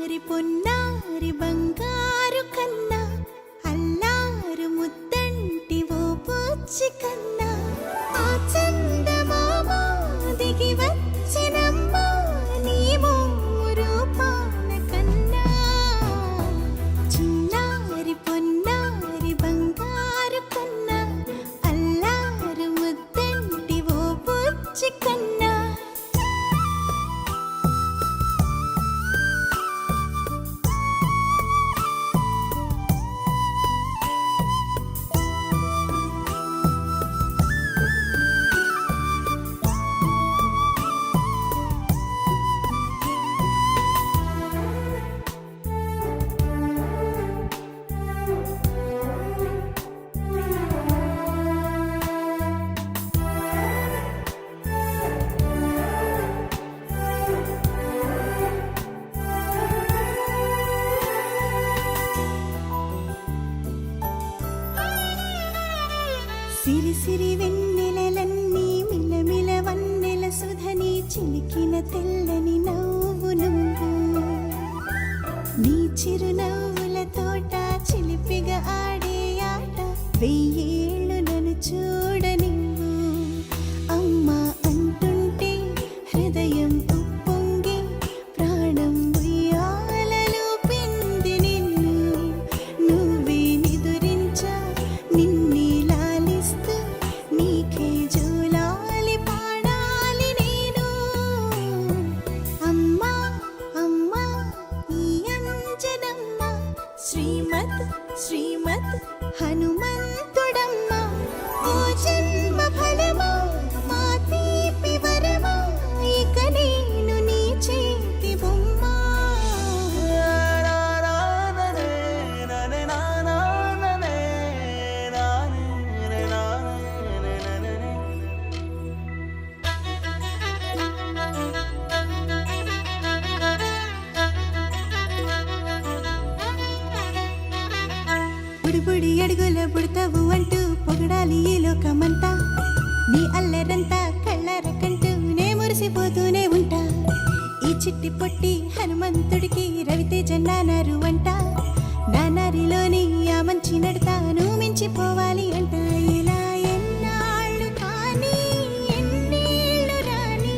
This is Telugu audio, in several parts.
చిన్నారి పొన్నారి బంగారు కన్నా అల్లారు ముద్దంటి ఓ పూచి కన్నా ఆ చందమామ దిగి వచ్చినమ్మా నీ రూపాన కన్నా చిన్నారి పొన్నారి బంగారు కన్నా అల్లారు ముద్దంటి ఓ పూచి కన్నా సిరి సిరి వెన్నెలలన్నీ మిలమిల వన్నెల సుధని చిలికిన తెల్లని నవ్వు నువ్వు నీ చిరునవ్వుల తోట చిలిపిగా ఆడే ఆట వెయ్యేళ్ళు నన్ను చూడనివ్వు అమ్మా అంటుంటే హృదయం ఉప్పొంగి ప్రాణం ఉయ్యాలలో పిండి నిన్ను నువ్వే నిదురించా నిన్నే నీకే జోలాలి పాడాలి నేను అమ్మా అమ్మా ఈ అంజనమ్మ శ్రీమత్ శ్రీమత్ హనుమంతుడమ్మ ఓ జన్మ ఫలమా మా తీపి వరమా ఇక నేను నీ చేతి బొమ్మ బుడి అడుగుల బుడతావు అంటూ పొగడాలి ఈ లోకమంతా నీ అల్లరంతా కళ్ళారకంటూ నే మురిసిపోతూనే ఉంటా ఈ చిట్టి పొట్టి హనుమంతుడికి రవితేజ నానారు అంట నానారిలోని ఆ మంచి నడతాను మించిపోవాలి అంట ఇలా ఎన్నాళ్ళు కానీ ఎన్నేళ్ళు రాని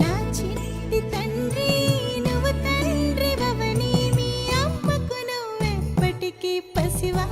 నా చిట్టి తండ్రి నువ్వు తండ్రి భవని మీ అమ్మకు నువ్వెప్పటికీ పసివా